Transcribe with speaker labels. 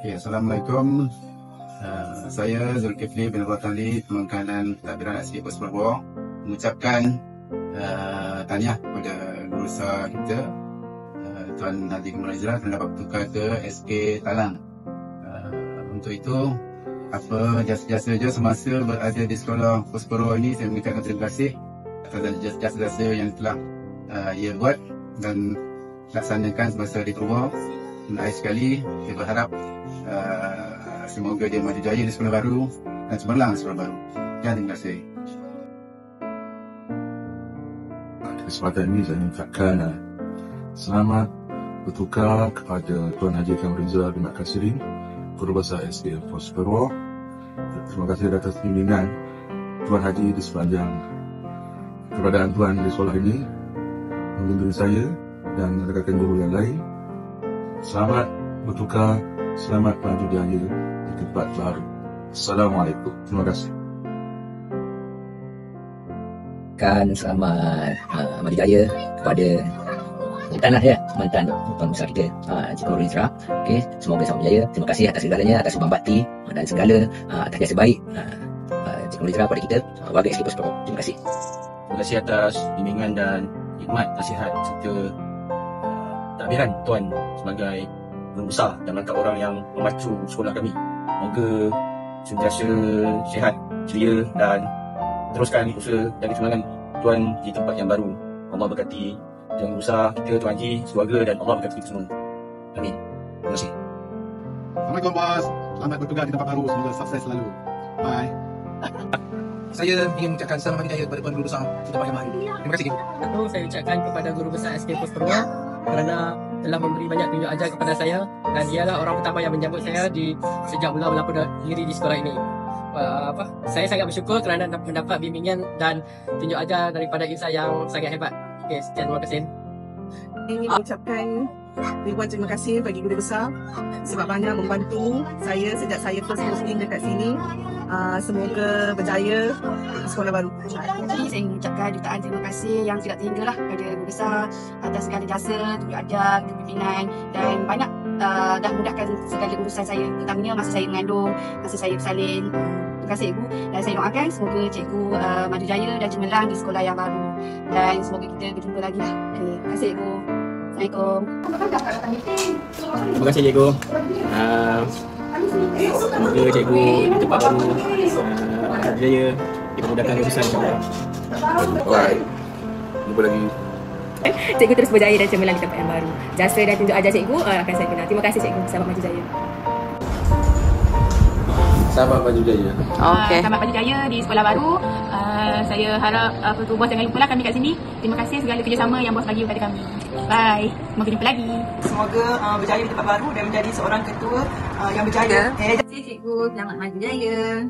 Speaker 1: Okay, Assalamualaikum. Saya Zulkifli bin Rotali, Pemakanan Pentadbiran SK Pos Perbawah, mengucapkan tahniah kepada guru besar kita, Tuan Haji Kamal Izra, telah dapat bertukar ke SK Talang. Untuk itu, apa jasa-jasa semasa berada di sekolah Pos Perbawah ini, saya mengucapkan terima kasih atas jasa-jasa yang telah ia buat dan laksanakan semasa di Perbawah. Dan akhir sekali, saya berharap semoga dia maju jaya di sekolah baru dan cemerlang di sekolah baru. Terima kasih.
Speaker 2: Kesempatan ini saya mengucapkan selamat bertukar kepada Tuan Haji Kamal Izra bin Mak Kasirin, Guru Besar SK Pos Perbawah. Terima kasih atas bimbingan Tuan Haji di sepanjang keberadaan Tuan di sekolah ini, membimbing saya dan rakan guru yang lain. Selamat bertukar, selamat maju jaya di tempat baru. Assalamualaikum. Terima kasih.
Speaker 3: Selamat maju jaya kepada mantan Tuan Besar kita, Encik Kamal Izra. Okey, semoga selamat berjaya. Terima kasih atas segalanya, atas sumbangan bakti dan segala atas jasa baik Encik Kamal Izra kepada kita, warga SK Pos Perbawah. Terima kasih.
Speaker 4: Terima kasih atas bimbingan dan hikmat, nasihat serta takbiran Tuan sebagai guru besar dan melangkah orang yang memacu sekolah kami. Moga sentiasa sihat, ceria dan teruskan usaha dan kesemangat Tuan di tempat yang baru. Allah berkati Tuan Guru Besar kita, Tuan Haji, keluarga, dan Allah berkati kita semua. Amin. Terima kasih.
Speaker 1: Assalamualaikum bos. Selamat bertugas di tempat baru. Semoga sukses selalu. Bye.
Speaker 5: Saya ingin mengucapkan selamat hari raya kepada Tuan Guru Besar di tempat yang baru. Terima kasih.
Speaker 6: Saya ucapkan kepada Guru Besar SK Pos Perbawah kerana telah memberi banyak tunjuk ajar kepada saya, dan dialah orang pertama yang menjemput saya sejak mula berlaku diri di sekolah ini. Saya sangat bersyukur kerana mendapat bimbingan dan tunjuk ajar daripada insan yang sangat hebat. Okey, sekian, terima kasih.
Speaker 7: Ingin mengucapkan ribuan terima kasih bagi Guru Besar sebab banyak membantu saya sejak saya first posting dekat sini. Semoga berjaya di sekolah baru.
Speaker 8: Jadi saya ingin mengucapkan jutaan terima kasih yang tidak terhinggalah kepada Guru Besar atas segala jasa, tunjuk ajar, kepimpinan dan banyak dah mudahkan segala urusan saya, terutamanya masa saya mengandung, masa saya bersalin. Terima kasih Ibu, dan saya doakan semoga Cikgu maju jaya dan cemerlang di sekolah yang baru, dan semoga kita berjumpa lagi lah. Terima kasih Ibu. Assalamualaikum.
Speaker 4: Terima kasih Cikgu. Semoga Cikgu di tempat baru maju jaya, dipermudahkan urusan insya-Allah.
Speaker 2: Baik. Jumpa lagi.
Speaker 9: Cikgu terus berjaya dan cemerlang di tempat yang baru. Jasa dan tunjuk ajar Cikgu akan saya kenal. Terima kasih Cikgu. Selamat maju jaya.
Speaker 2: Selamat maju jaya.
Speaker 8: Selamat maju jaya di sekolah baru. Saya harap bos jangan lupa lah kami kat sini. Terima kasih segala kerjasama yang bos bagi kepada kami. Bye. Semoga jumpa lagi.
Speaker 7: Semoga berjaya di tempat baru dan menjadi seorang ketua yang berjaya.
Speaker 9: Terima kasih Cikgu. Selamat maju jaya.